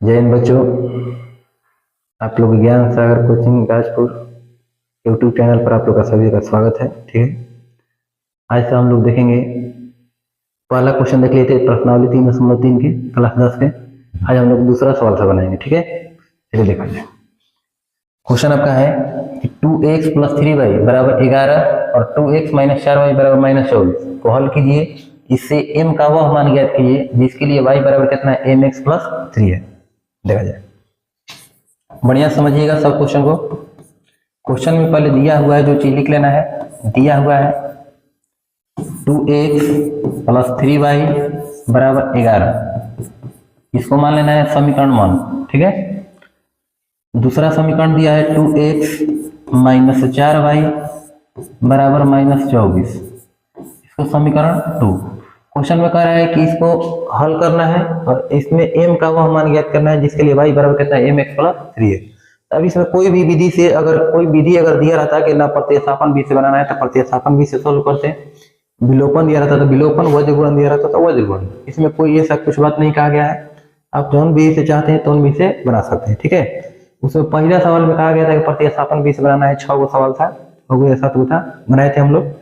जय हिंद बच्चों, आप लोग ज्ञान सागर कोचिंग राजपुर यूट्यूब चैनल पर आप लोग का सभी का स्वागत है। ठीक है, आज से हम लोग देखेंगे पहला क्वेश्चन देख लेते हैं प्रश्नावली 3.3 के क्लास 10 के। आज हम लोग दूसरा सवाल सा बनाएंगे। ठीक है, चलिए देखा जाए। क्वेश्चन आपका है कि 2x + 3y बराबर 11 और 2x - 4y बराबर -24 को हल कीजिए। इससे m का वह मान ज्ञात कीजिए जिसके लिए y बराबर कितना है, mx + 3 है। देखा जाए, बढ़िया समझिएगा सब क्वेश्चन को। क्वेश्चन में पहले दिया हुआ है जो चीज लिख लेना है। दिया हुआ है 2x + 3y बराबर 11, इसको मान लेना है समीकरण 1। ठीक है, दूसरा समीकरण दिया है 2x - 4y बराबर -24, इसको समीकरण 2। क्वेश्चन में कह रहा है कि इसको हल करना है और इसमें m का वह मान ज्ञात करना है जिसके लिए y बराबर कितना है, mx + 3 है। अब इसमें कोई भी विधि से कोई विधि अगर दिया रहता कि ना प्रतिस्थापन विधि से बनाना है तो प्रतिस्थापन विधि से सोल्व करते हैं, विलोपन दिया रहता तो विलोपन, वज्र गुणन दिया रहता तो वज्र गुणन। इसमें कोई ऐसा कुछ बात नहीं कहा गया है, आप जौन विधि से चाहते हैं तो उन विधि से बना सकते हैं। ठीक है, उसमें पहला सवाल में कहा गया था कि प्रतिस्थापन विधि से बनाना है, 6 गो सवाल था, 6 गो या 7 गो था, बनाए थे हम लोग।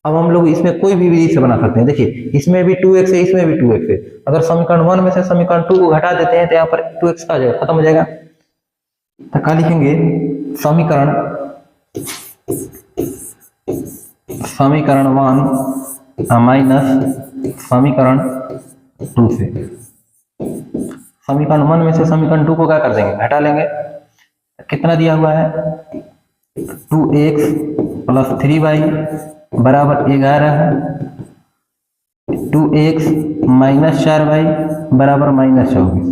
अब हम लोग इसमें कोई भी विधि से बना सकते हैं। देखिए, इसमें भी 2x है, इसमें भी 2x है। अगर समीकरण 1 में से समीकरण 2 को घटा देते हैं तो यहाँ पर 2x का जाएगा, खत्म हो जाएगा। तो क्या लिखेंगे, समीकरण 1 माइनस समीकरण 2 से। समीकरण 1 में से समीकरण 2 को क्या कर देंगे, घटा लेंगे। कितना दिया हुआ है, 2x + 3y बराबर 11 है, 2x - 4y बराबर -24।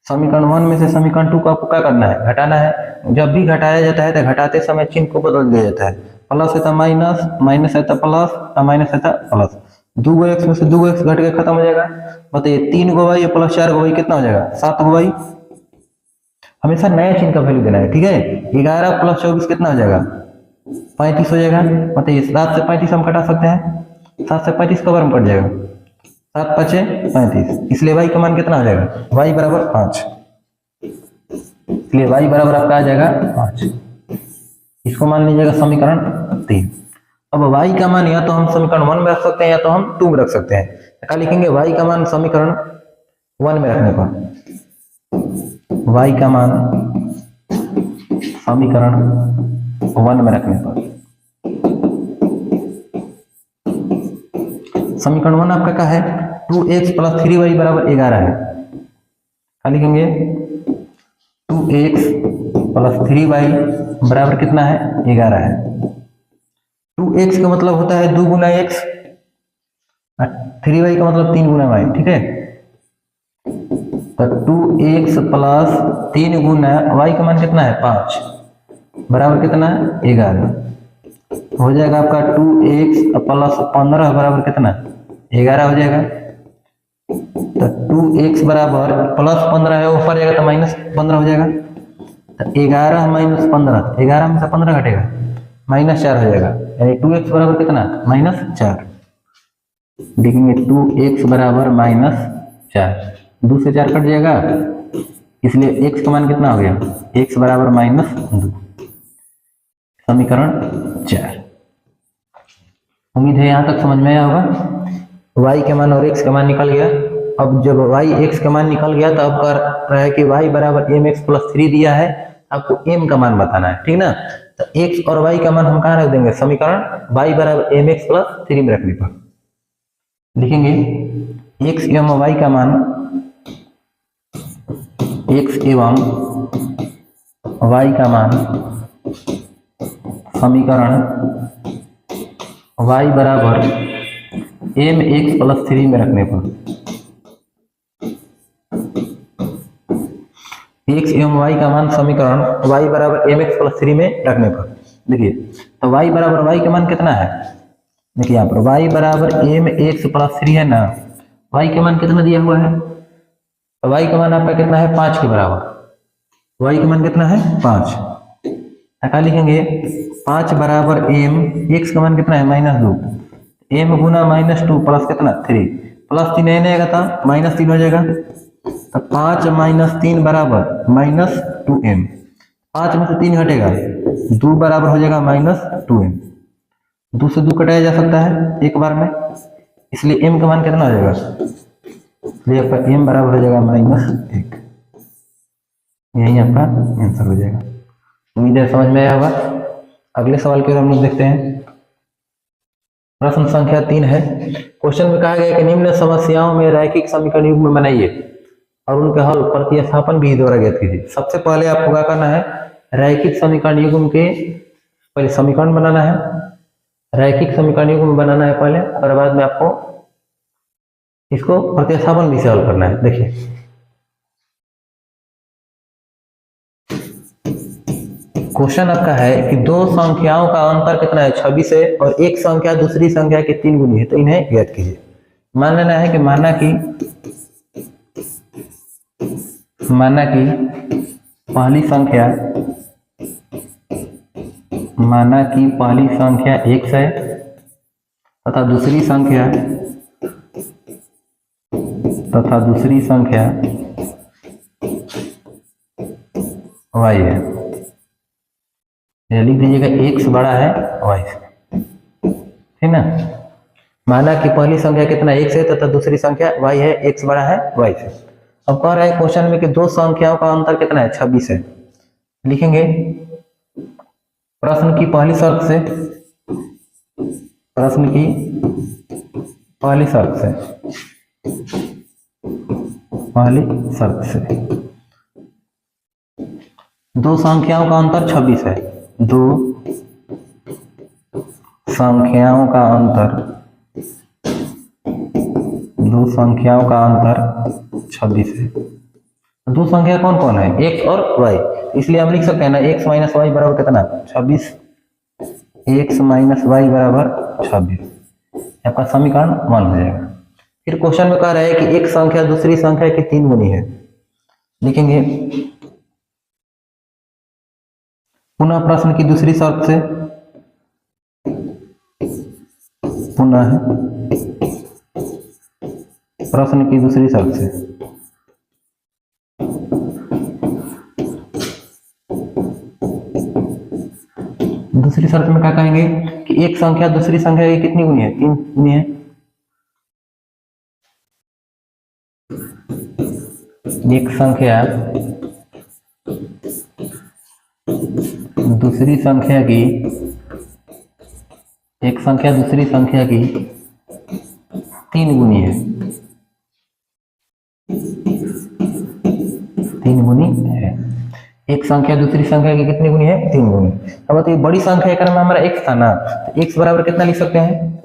समीकरण 1 में से समीकरण 2 को आपको क्या करना है, घटाना है। जब भी घटाया जाता है तो घटाते समय चिन्ह को बदल दिया जाता है, प्लस है तो माइनस, माइनस है तो प्लस और माइनस है तो प्लस। 2 x में से 2 x घट के खत्म हो जाएगा। बताइए, 3 गो y + 4 गो y कितना हो जाएगा, 7 गो y। हमेशा नया चिन्ह का वैल्यू देना है। ठीक है, 11 + 24 कितना हो जाएगा, 35 हो जाएगा। बताइए, 7 से 35 हम घटा सकते हैं, 7 से 35 कब हम कट जाएगा, 7 × 5 = 35। इसलिए y का मान कितना हो जाएगा, y बराबर 5। इसलिए y बराबर आपका आ जाएगा 5। इसको मान लीजिएगा समीकरण 3। अब y का मान या तो हम समीकरण 1 में रख सकते हैं या तो हम 2 में रख सकते हैं। क्या लिखेंगे, y का मान समीकरण 1 में रखने पर, y का मान समीकरण 1 में रखने पर, समीकरण 1 आपका क्या है, 2x + 3y बराबर 11 है। क्या लिखेंगे, 2x + 3y बराबर कितना है, 11 है। 2x का मतलब होता है 2 गुना x, 3y का मतलब 3 गुना y। ठीक है, तो 2x + 3 गुना y का मान कितना है, 5 बराबर कितना है, 11। हो जाएगा आपका 2x + 15 बराबर कितना, 11 हो जाएगा। तो 2x बराबर +15 है, ऊपर जाएगा तो -15 हो जाएगा। तो 11 - 15, 11 में से 15 घटेगा, -4 हो जाएगा। यानी 2x बराबर कितना, -4। देखेंगे 2x बराबर -4, 2 से 4 कट जाएगा, इसलिए x का मान कितना हो गया, x बराबर -2। समीकरण 4। उम्मीद है यहां तक समझ में आया होगा। y के मान और x का मान निकल गया। अब जब y x का मान निकल गया तो अब कर रहा है कि y बराबर mx + 3 दिया है, आपको m का मान बताना है। ठीक ना, तो x और y का मान हम कहाँ रख देंगे, समीकरण y बराबर mx + 3 में रखने पर लिखेंगे x एवं y का मान, x एवं y का मान समीकरण y बराबर mx + 3 में रखने पर, x एवं y का मान समीकरण y बराबर mx + 3 में रखने पर। देखिए, तो y बराबर y का मान कितना है, देखिए यहाँ पर y बराबर mx + 3 है ना, y का मान कितना दिया हुआ है, तो y का मान आपका कितना है, 5 के बराबर। y का मान कितना है, 5। क्या लिखेंगे, 5 बराबर m, x का मान कितना है, -2, m गुना -2 प्लस कितना 3, +3 नहीं आएगा तो -3 हो जाएगा। तो 5 माइनस 3 बराबर -2m। 5 में से 3 घटेगा, 2 बराबर हो जाएगा -2m। 2 से 2 कटाया जा सकता है एक बार में, इसलिए m का मान कितना हो जाएगा, इसलिए आपका m बराबर हो जाएगा -1। यही आपका आंसर हो जाएगा। उम्मीद है समझ में आया होगा। अगले सवाल की ओर हम लोग देखते हैं। प्रश्न संख्या 3 है। क्वेश्चन में कहा गया है कि निम्न समस्याओं में रैखिक समीकरण युग्म बनाइए और उनके हल प्रतिस्थापन विधि द्वारा ज्ञात कीजिए। सबसे पहले आपको क्या करना है, रैखिक समीकरण युग्म के पहले समीकरण बनाना है, रैखिक समीकरण युग्म बनाना है पहले, और बाद में आपको इसको प्रतिस्थापन विधि से हल करना है। देखिए क्वेश्चन आपका है कि दो संख्याओं का अंतर कितना है, 26 है, और एक संख्या दूसरी संख्या के 3 गुनी है, तो इन्हें ज्ञात कीजिए। मान लेना है कि माना कि पहली संख्या x है तथा दूसरी संख्या y है। लिख दीजिएगा x बड़ा है y से, ठीक ना। माना कि पहली संख्या कितना x है तथा दूसरी संख्या y है, x बड़ा है y से। अब कह रहा है क्वेश्चन में कि दो संख्याओं का अंतर कितना है, 26 है। लिखेंगे प्रश्न की पहली शर्त से दो संख्याओं का अंतर 26 है, दो संख्याओं का अंतर 26 है। दो संख्या कौन कौन है, x और y, इसलिए हम लिख सकते हैं ना x माइनस वाई बराबर कितना, 26। x माइनस वाई बराबर 26, आपका समीकरण 1 हो जाएगा। फिर क्वेश्चन में कह रहा है कि एक संख्या दूसरी संख्या की 3 गुनी है। लिखेंगे पुनः प्रश्न की दूसरी शर्त से, दूसरी शर्त में क्या कहेंगे कि एक संख्या दूसरी संख्या की कितनी गुनी है, 3 गुनी है। एक संख्या दूसरी संख्या की 3 गुनी है, 3 गुनी है। एक संख्या दूसरी संख्या की कितनी गुनी है, 3 गुनी। अब तो ये बड़ी संख्या एक में हमारा x था ना, तो x बराबर कितना लिख सकते हैं,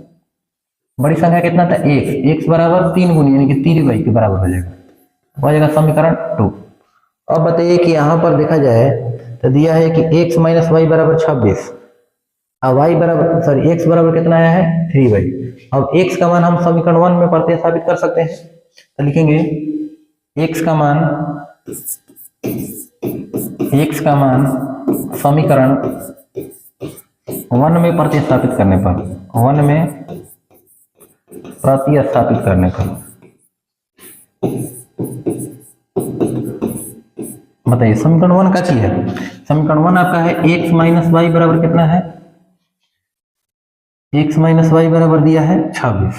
बड़ी संख्या कितना था, x बराबर 3 गुनी यानी कि 3y के बराबर हो जाएगा समीकरण 2। अब बताइए कि यहाँ पर देखा जाए तो दिया है कि x माइनस वाई बराबर 26 और x बराबर कितना आया है, 3y। अब x का मान हम समीकरण 1 में प्रतिस्थापित कर सकते हैं, तो लिखेंगे x का मान समीकरण 1 में प्रतिस्थापित करने पर, बताइए समीकरण 1 का चीज है। समीकरण 1 आपका है x माइनस वाई बराबर कितना है, x माइनस वाई बराबर दिया है 26,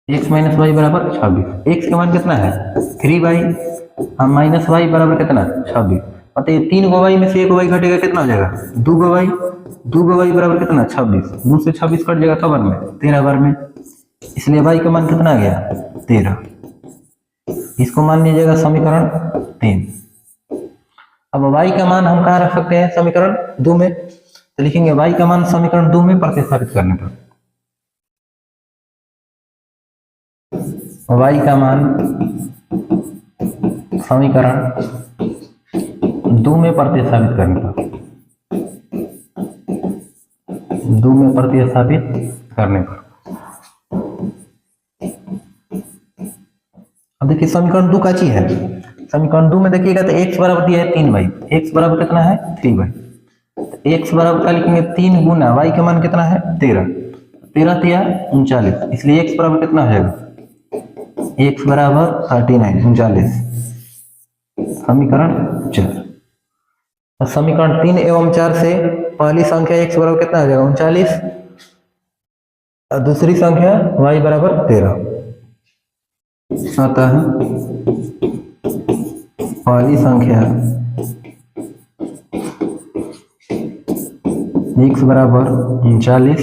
x माइनस वाई बराबर 26। x का मान कितना है 3y और माइनस वाई बराबर कितना 26। बताइए 3 गो y में से 1 y घटेगा, कितना हो जाएगा 2 गो y। 2 गो y बराबर कितना 26, 2 से 26 कट जाएगा कबर में 13 बार में, इसलिए y का मान कितना आ गया 13। इसको मान लीजिएगा समीकरण 3। अब y का मान हम कहाँ रख सकते हैं, समीकरण 2 में, तो लिखेंगे y का मान समीकरण 2 में प्रतिस्थापित करने पर, y का मान समीकरण 2 में प्रतिस्थापित करने पर, अब देखिए समीकरण 2 का चीज है। समीकरण 2 में देखिएगा तो x बराबर दिया है 3y, x बराबर कितना है 3y, तो x बराबर क्या लिखेंगे 3 गुना y का मान कितना है 13, 13 3 39, इसलिए x बराबर कितना हो जाएगा x बराबर 39 39, समीकरण 4। और समीकरण 3 एवं 4 से पहली संख्या x बराबर कितना आ जाएगा 39, और दूसरी संख्या y बराबर 13 आता है। पहली संख्या x बराबर 39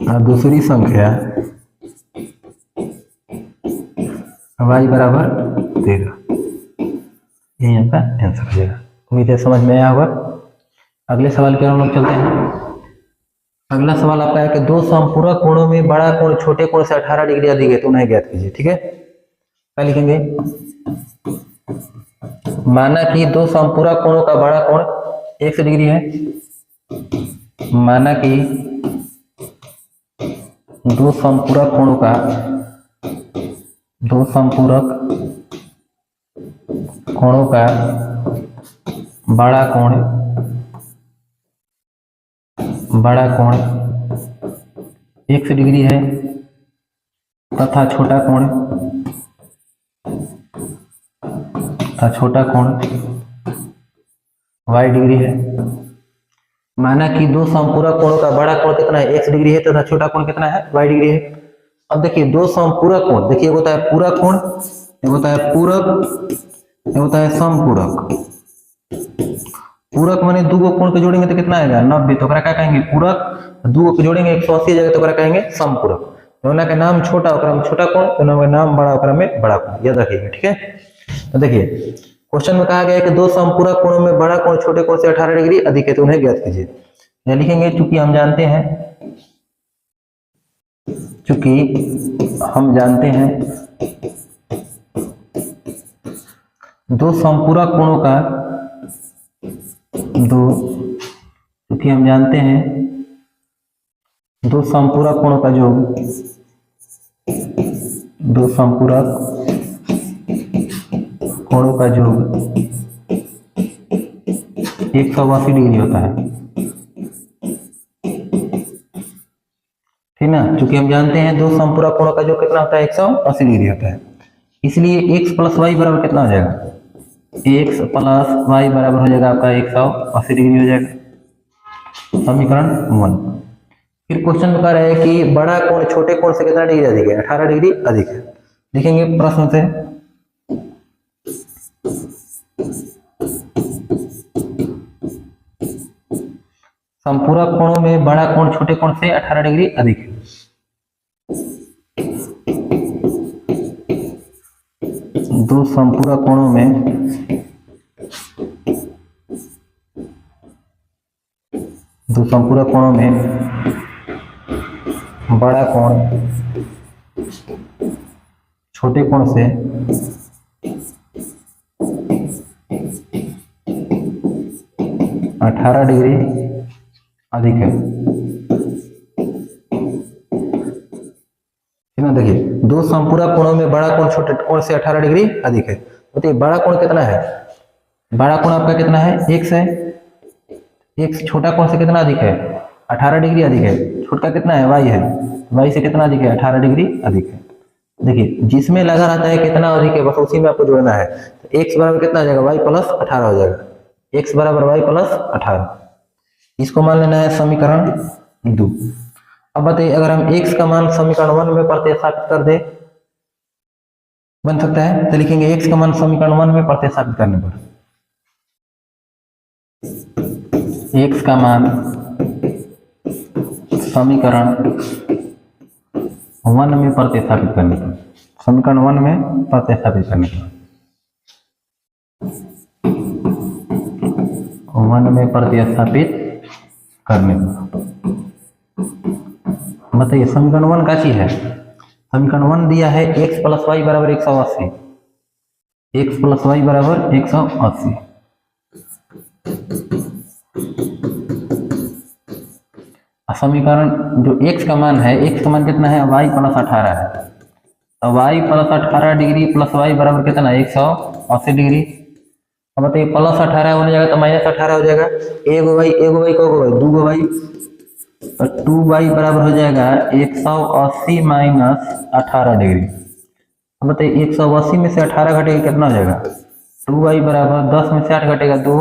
और दूसरी संख्या y बराबर 13, ये यहाँ का आंसर हो जाएगा। उम्मीद है समझ में आया होगा। अगले सवाल की ओर हम लोग चलते हैं। अगला सवाल आपका है कि दो समपूरक कोणों में बड़ा कोण छोटे कोण से 18 डिग्री अधिक है तो उन्हें ज्ञात कीजिए। ठीक है, क्या लिखेंगे? माना कि दो समपूरक कोणों का बड़ा कोण 100 डिग्री है। माना कि दो समपूरक कोणों का बड़ा कोण 100 डिग्री है तथा छोटा कोण y डिग्री है। माना कि दो समपूरक कोणों का बड़ा कोण कितना है 100 डिग्री है तथा छोटा कोण कितना है y डिग्री है। अब देखिए दो समपूरक कोण, देखिए एक होता है पूरक कोण, एक होता है पूरक, एक होता है समपूरक। पूरक माने दो कोण को जोड़ेंगे तो कितना आएगा 90, तो क्या कहेंगे पूरक। दो को जोड़ेंगे 180 जगह तो क्या कहेंगे समपूरक। दोनों का नाम छोटा ओकरा में छोटा कोण, दोनों का नाम बड़ा ओकरा में बड़ा कोण, याद रखिएगा। ठीक है, तो देखिए क्वेश्चन में कहा गया है कि दो समपूरक कोणों में बड़ा कोण छोटे कोण से 18 डिग्री अधिक है तो उन्हें ज्ञात कीजिए। यह लिखेंगे चूंकि हम जानते हैं दो समपूरक कोणों का योग 180 डिग्री होता है। ठीक ना, क्योंकि हम जानते हैं दो समपूरक कोणों का योग कितना होता है 180 डिग्री होता है। इसलिए x प्लस वाई बराबर कितना हो जाएगा? x प्लस वाई बराबर हो जाएगा आपका 180 डिग्री हो जाएगा, समीकरण 1। फिर क्वेश्चन में कह रहा है कि बड़ा कोण छोटे कोण से कितना डिग्री अधिक है? 18 डिग्री अधिक है। लिखेंगे प्रश्न से समपूरक कोणों में बड़ा कोण छोटे कोण से 18 डिग्री अधिक है। दो समपूरक कोणों में बड़ा कोण छोटे कोण से 18 डिग्री अधिक है। ना, देखिए दो समपूरक कोणों में बड़ा कोण छोटे कोण से 18 डिग्री अधिक है। तो ये बड़ा कोण कितना है? बड़ा कोण आपका कितना है? x है। x छोटा कोण से कितना अधिक है? 18 डिग्री अधिक है। छोटा कितना है? y है। y से कितना अधिक है? 18 डिग्री अधिक है। देखिए जिसमें लगा रहता है कितना अधिक है बस उसी में आपको जोड़ना है। तो x बराबर कितना आ जाएगा? y प्लस 18 हो जाएगा। x बराबर y प्लस 18, इसको मान लेना है समीकरण 2। अब बताइए अगर हम x का मान समीकरण 1 में प्रतिस्थापित कर दे बन सकता है, तो लिखेंगे x का मान समीकरण 1 में प्रतिस्थापित करने पर x का मान समीकरण 1 में प्रतिस्थापित करने पर, समीकरण 1 में प्रतिस्थापित करने पर 1 में प्रतिस्थापित करने पर बताइए समीकरण 1 का चीज है। समीकरण 1 दिया है x प्लस वाई बराबर 180, x प्लस वाई बराबर 180। समीकरण जो x का मान है, x का मान कितना है? y प्लस 18 है। तो y plus 18 degree plus y बराबर कितना है? 180 डिग्री। अब बताइए प्लस 18 होने जाएगा तो माइनस 18 हो जाएगा। एगो y को गो y, 2 गो y, तो 2y बराबर हो जाएगा 180 माइनस 18 डिग्री। अब बताइए 180 में से 18 घटेगा कितना हो जाएगा? 2y बराबर 10 में से 8 घटेगा 2,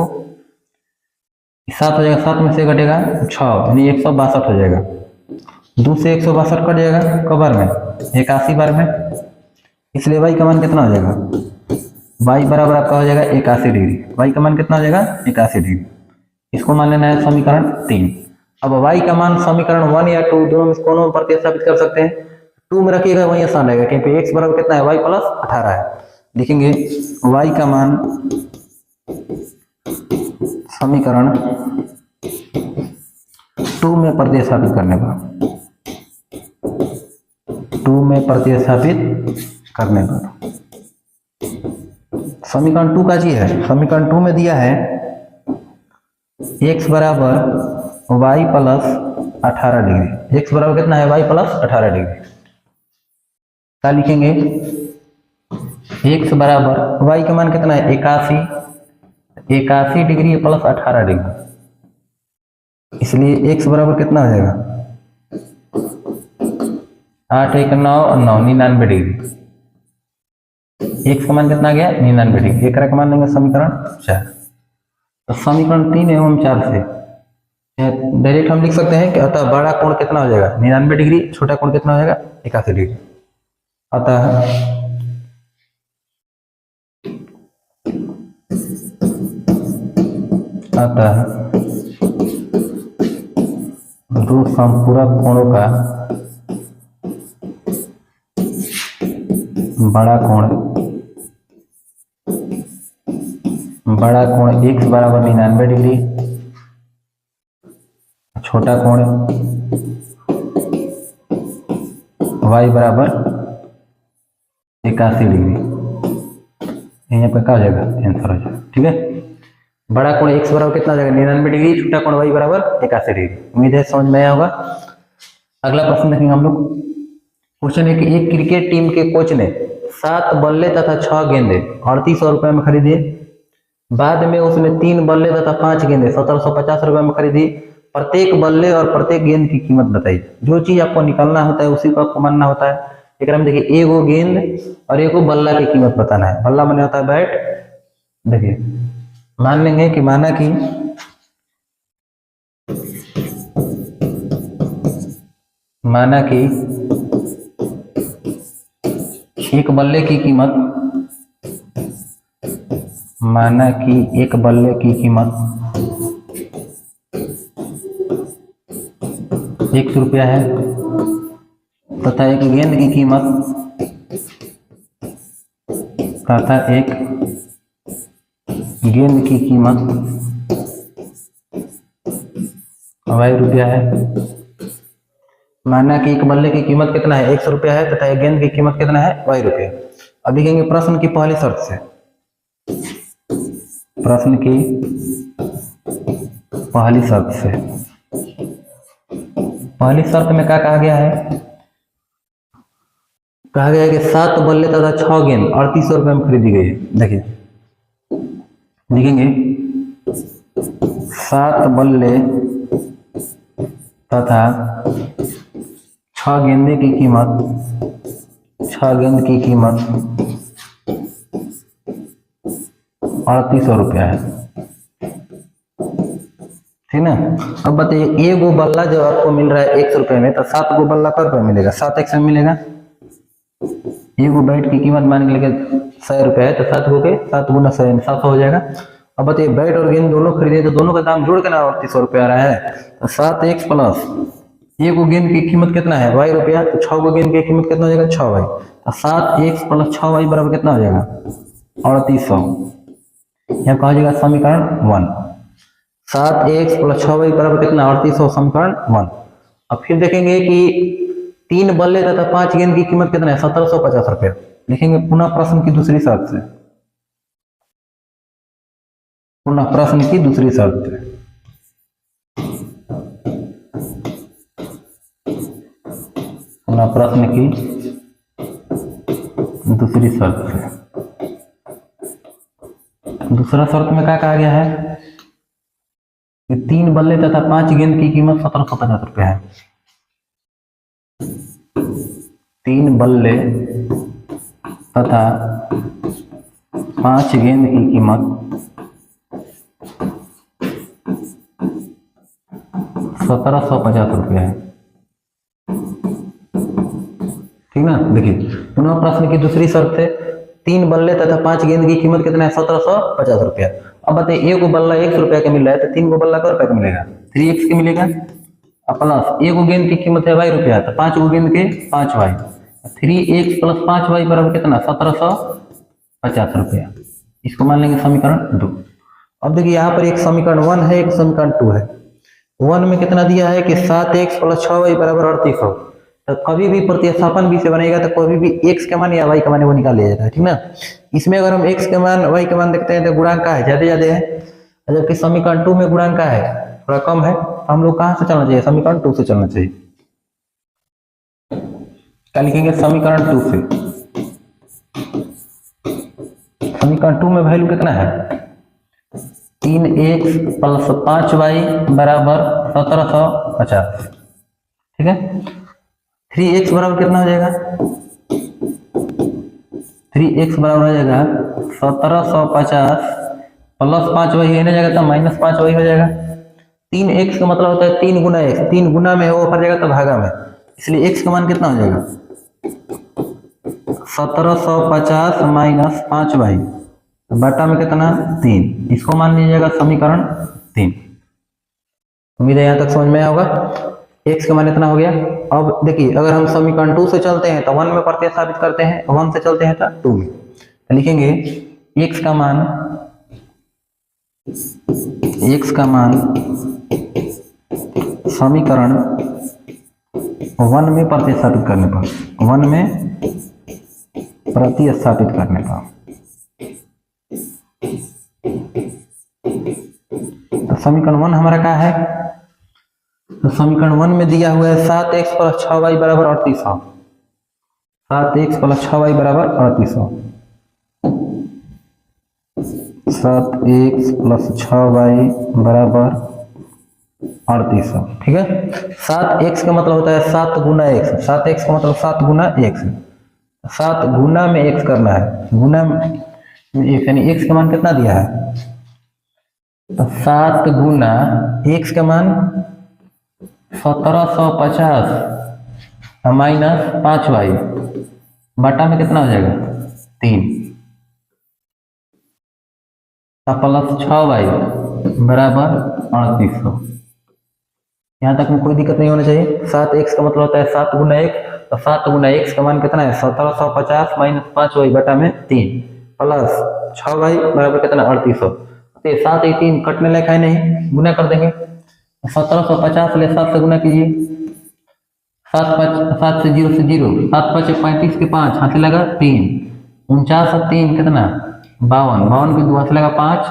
7 हो जाएगा, 7 में से घटेगा 6, यानी 162 हो जाएगा। 2 से 162 कट जाएगा कब बार में? 81 बार में। इसलिए y का मान कितना हो जाएगा? y बराबर आपका हो जाएगा 81 डिग्री। y का मान कितना हो जाएगा? 81 डिग्री। इसको मान लेना है समीकरण 3। अब y का मान समीकरण 1 या 2 दोनों में कोनो में प्रतिस्थापित कर सकते हैं। 2 में रखिएगा वही आसान रहेगा, क्योंकि x बराबर कितना है? y प्लस 18 है। लिखेंगे y का मान समीकरण 2 में प्रतिस्थापित करने पर, 2 में प्रतिस्थापित करने पर समीकरण 2 का जी है। समीकरण 2 में दिया है x बराबर y प्लस 18 डिग्री। x बराबर कितना है? y plus 18 degree. क्या लिखेंगे? x बराबर y का मान कितना है? 81 डिग्री प्लस 18 डिग्री। इसलिए x बराबर कितना हो जाएगा? 8 1 9 9 99 डिग्री। x का मान कितना आ गया? 99 डिग्री। एक का मान लेंगे समीकरण 4। तो समीकरण 3 एवं 4 से डायरेक्ट हम लिख सकते हैं कि अतः बड़ा कोण कितना हो जाएगा? 99 डिग्री, छोटा कोण कितना हो जाएगा? 81 डिग्री। अतः दो संपूरक कोणों का बड़ा कोण x बराबर 99 डिग्री, छोटा कोण y बराबर 81 डिग्री। यहाँ पे क्या हो जाएगा? आंसर हो जाएगा। ठीक है, बड़ा कोण x बराबर कितना हो जाएगा? 99 डिग्री, छोटा कोण y बराबर 81 डिग्री। उम्मीद है समझ में आया होगा। अगला प्रश्न देखेंगे हम लोग। क्वेश्चन है कि एक क्रिकेट टीम के कोच ने 7 बल्ले तथा 6 गेंदे 3800 रुपए में खरीदी। बाद में उसने 3 बल्ले तथा 5 गेंदे 1750 रुपए में खरीदी। प्रत्येक बल्ले और प्रत्येक गेंद की कीमत बताइए। जो चीज आपको निकालना होता है उसी को आपको मानना होता है। एक में देखिए एगो गेंद और एगो बल्ला की कीमत बताना है। बल्ला माने होता है बैट। देखिए मान लेंगे कि माना कि एक बल्ले की कीमत, माना कि एक बल्ले की कीमत 100 रुपया है तथा एक गेंद की कीमत y रुपया है। माना कि एक बल्ले की कीमत कितना है? 100 रुपया है तथा एक गेंद की कीमत कितना है? y रुपया। अब देखेंगे प्रश्न की पहली शर्त से। प्रश्न की पहली शर्त में क्या कहा गया है? कहा गया है कि 7 बल्ले तथा 6 गेंद 3800 रुपये में खरीदी गई है। देखिए लिखेंगे 7 बल्ले तथा 6 गेंद की कीमत 3800 रुपया है। ठीक ना। अब बताइए एगो बल्ला जब आपको मिल रहा है 100 रुपये में तो 7 गो बल्ला कब रुपये मिलेगा? 7x में मिलेगा। एगो बैट की कीमत मान के लेके 100 रुपये है तो 7 गो के 7 गुना 100 700 हो जाएगा। अब बताइए बैट और गेंद दोनों खरीदे तो दोनों का दाम जोड़ के ना 3800 रुपये आ रहा है। तो 7x प्लस एगो गेंद की कीमत कितना है? y रुपया। तो 6 गो गेंद की कीमत कितना हो जाएगा? 6y। तो 7x प्लस 6y बराबर कितना हो जाएगा? 3800। यहाँ कहा जाएगा समीकरण 1। 7x प्लस 6y बराबर कितना? 3800, समीकरण 1। अब फिर देखेंगे कि 3 बल्ले तथा 5 गेंद की कीमत कितना है? 1750 रुपये। लिखेंगे पुनः प्रश्न की दूसरी शर्त से। पुनः प्रश्न की दूसरी शर्त से दूसरा शर्त में क्या कहा गया है? कि 3 बल्ले तथा 5 गेंद की कीमत 1750 रुपया है। 3 बल्ले तथा 5 गेंद की कीमत 1750 रुपया है। ठीक ना। देखिए पुनः प्रश्न की दूसरी शर्त है 3 बल्ले तथा 5 गेंद की कीमत कितना है 1750 रुपया। अब बताइए एक बल्ला 100 रुपया का मिल रहा है तो 3 बल्ला का रुपया का मिलेगा 3x के मिलेगा। अब प्लस एक गेंद की कीमत है y रुपया तो 5 गेंद के 5y 3x प्लस 5y बराबर कितना 1750 रुपया। इसको मान लेंगे समीकरण 2। अब देखिए यहाँ पर एक समीकरण 1 है एक समीकरण 2 है। 1 में कितना दिया है कि 7x प्लस 6y बराबर 3800। तो कभी भी प्रतिस्थापन भी से बनेगा तो कभी भी x के मान या y का मान वो निकाल लिया जाता है। ठीक ना। इसमें अगर हम x के मान y के मान देखते हैं तो गुणांक का है ज्यादा है, जबकि समीकरण 2 में गुणांक का है थोड़ा कम है। तो हम लोग कहाँ से चलना चाहिए समीकरण 2 से चलना चाहिए। क्या लिखेंगे समीकरण 2 से। समीकरण 2 में वैल्यू कितना है 3x प्लस 5y बराबर 1750। ठीक है। 3x बराबर कितना हो जाएगा 3x बराबर हो जाएगा 1750 प्लस 5y है ना जाएगा तो माइनस 5y हो जाएगा। 3x का मतलब होता है 3 गुना x, 3 गुना में वो फर जाएगा तो भागा में, इसलिए x का मान कितना हो जाएगा 1750 माइनस 5y बटा में कितना 3। इसको मान लीजिएगा समीकरण 3। उम्मीद है यहाँ तक समझ में आया होगा। x का मान इतना हो गया। अब देखिए अगर हम समीकरण 2 से चलते हैं तो 1 में प्रतिस्थापित करते हैं, 1 से चलते हैं तो 2 में। तो लिखेंगे x का मान समीकरण 1 में प्रतिस्थापित करने पर 1 में प्रतिस्थापित करने पर तो समीकरण 1 हमारा क्या है तो समीकरण 1 में दिया हुआ है 7x प्लस 6y बराबर 3800। 7x प्लस 6y बराबर 3800। 7x प्लस 6y बराबर 3800। ठीक है। 7x का मतलब होता है 7 गुना x। 7x का मतलब 7 गुना x। 7 गुना में x करना है, गुना में x यानी x का मान कितना दिया है तो 7 गुना x का मान 1750 माइनस 5y बटा में कितना हो जाएगा 3 प्लस 6y बराबर 3800। यहाँ तक में कोई दिक्कत नहीं होना चाहिए। 7x का मतलब होता है 7 गुना x, तो 7 गुना x का मान कितना है 1750 माइनस 5y बटा में 3 प्लस 6y बराबर कितना 3800। तो 7 3 कटने लायक है नहीं, गुना कर देंगे। 1750 ले 7 से गुना कीजिए, 7 से 0 से 0, 7 5 35 के 5 हाथ लगा 3, 49 और 3 कितना 52, 52 के 2 हाथ लगा 5,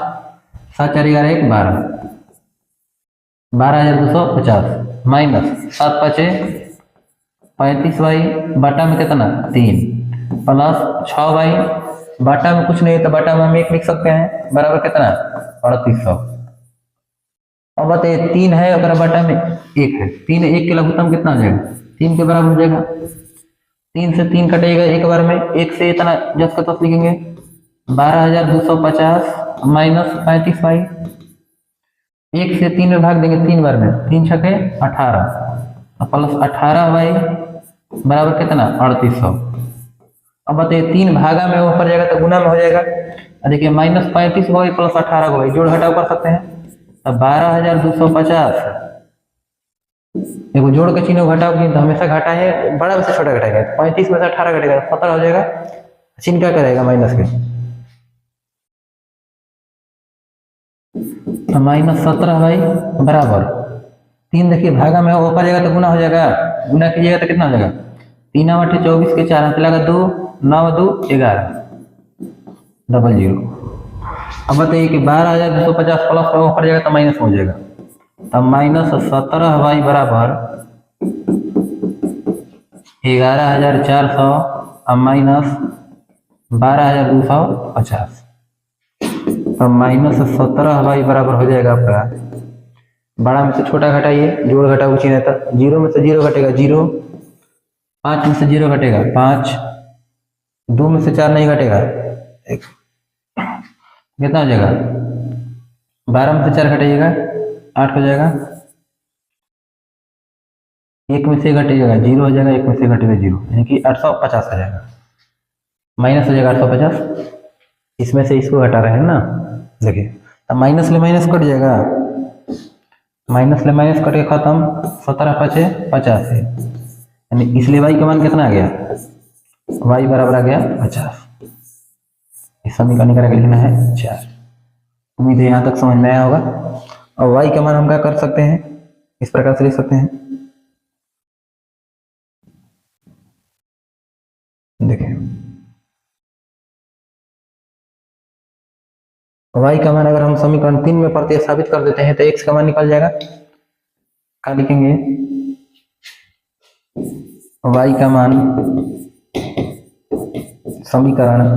7 4 11 1 12, 12,250 माइनस 7 5 35y बटा में कितना 3 प्लस 6y बटा में कुछ नहीं है तो बटा में हम 1 लिख सकते हैं बराबर कितना 3800। अब बताइए 3 है अगर बटा में 1 है, 3 1 के लघुत्तम कितना हो जाएगा 3 के बराबर हो जाएगा। 3 से 3 कटेगा एक बार में, 1 से इतना जस का तस लिखेंगे 12,250 माइनस 35y, 1 से 3 में भाग देंगे 3 बार में, 3 छके 18 प्लस 18y बराबर कितना 3800। अब बताइए 3 भागा में ऊपर जाएगा तो गुना में हो जाएगा। देखिए माइनस 35 हो गई प्लस 18 हो गई, जोड़ घटाव कर सकते हैं तो 12,250 देखो जोड़ के चिन्ह घटाव की तो हमेशा घटा है, बड़ा में से छोटा घटाएगा, 35 में से 18 घटेगा 17 हो जाएगा। चिन्ह क्या करेगा माइनस के तो माइनस 17 भाई बराबर 3 देखिए भागा में ऊपर जाएगा तो गुना हो जाएगा, गुना कीजिएगा तो कितना हो जाएगा 3 8 24 के 4 हाथ लगा 2 9 2 11 00। अब बताइए कि 12,250 प्लस में ऊपर जाएगा तो माइनस हो जाएगा, तब माइनस 17y बराबर 11,400 अब माइनस 12,250, तब माइनस 17y बराबर हो जाएगा आपका बड़ा में से छोटा घटाइए, जोड़ घटाओ चिन्ह है तो 0 में से 0 घटेगा 0, 5 में से 0 घटेगा 5, 2 में से 4 नहीं घटेगा 1, कितना हो जाएगा, 12 में से 4 घटाइएगा 8 हो जाएगा, 1 में से घटेगा 0 हो जाएगा, 1 में से घटेगा 0, यानी कि 850 हो जाएगा, माइनस हो जाएगा 850, इसमें से इसको घटा रहे हैं ना, देखिए तो माइनस ले माइनस कट जाएगा, माइनस ले माइनस कट के खत्म, 17 पचे 85, यानी इसलिए y का मान कितना आ गया, y बराबर आ गया 50। इस समीकरण का लिखना है 4। उम्मीद है यहाँ तक समझ में आया होगा। और y का मान हम क्या कर सकते हैं, इस प्रकार से लिख सकते हैं, देखिए y का मान अगर हम समीकरण 3 में प्रतिस्थापित कर देते हैं तो x का मान निकल जाएगा। क्या लिखेंगे, y का मान समीकरण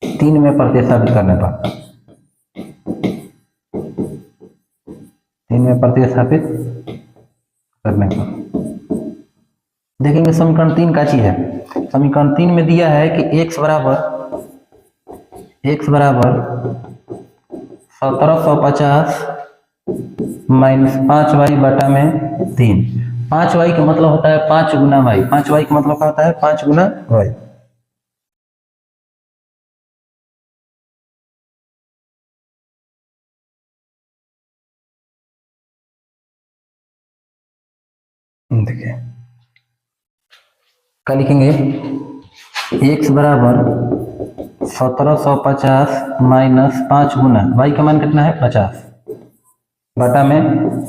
3 में प्रतिस्थापित करने पर, 3 में प्रतिस्थापित करने पर देखेंगे समीकरण 3 का चीज है। समीकरण 3 में दिया है कि x बराबर 1750 माइनस 5y बटा में 3। 5y का मतलब होता है 5 गुना y, 5y का मतलब क्या होता है 5 गुना y। देखिए क्या लिखेंगे, x बराबर 1750 माइनस 5 गुना y का मान कितना है 50 बटा में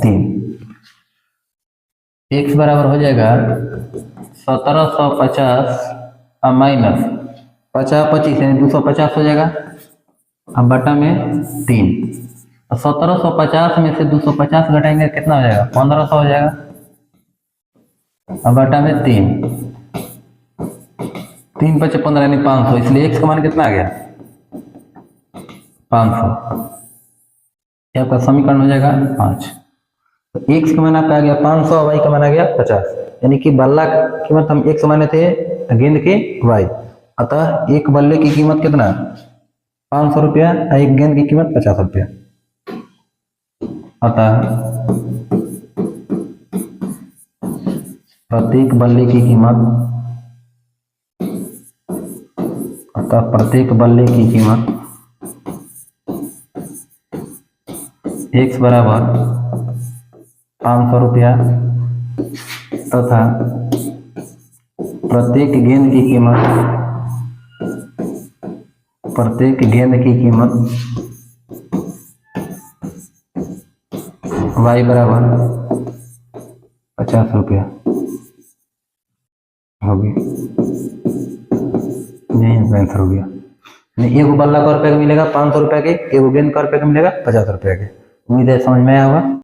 3, x बराबर हो जाएगा 1750 माइनस 50 25 यानी 250 हो जाएगा, अब बटा में 3। 1750 में से 250 घटाएंगे कितना हो जाएगा 1500 हो जाएगा, अब बटा में 3, 3 पचे 15 यानी 500, इसलिए x का मान कितना आ गया 500। ये आपका समीकरण हो जाएगा 5। तो x का मान आपका आ गया 500, y का मान आ गया 50, यानी कि बल्ला की कीमत हम x माने थे गेंद के y, अतः एक बल्ले की कीमत कितना 500 रुपया, एक गेंद की कीमत 50 रुपया। अतः प्रत्येक बल्ले की कीमत, प्रत्येक बल्ले की कीमत x बराबर 500 रुपया तथा प्रत्येक गेंद की कीमत y बराबर 50 रुपया होगी। यही आंसर हो गया। एक बल्ला का रुपये का मिलेगा 500 रुपये के, एक गेंद का रुपये का मिलेगा 50 रुपये के। उम्मीद है समझ में आया होगा।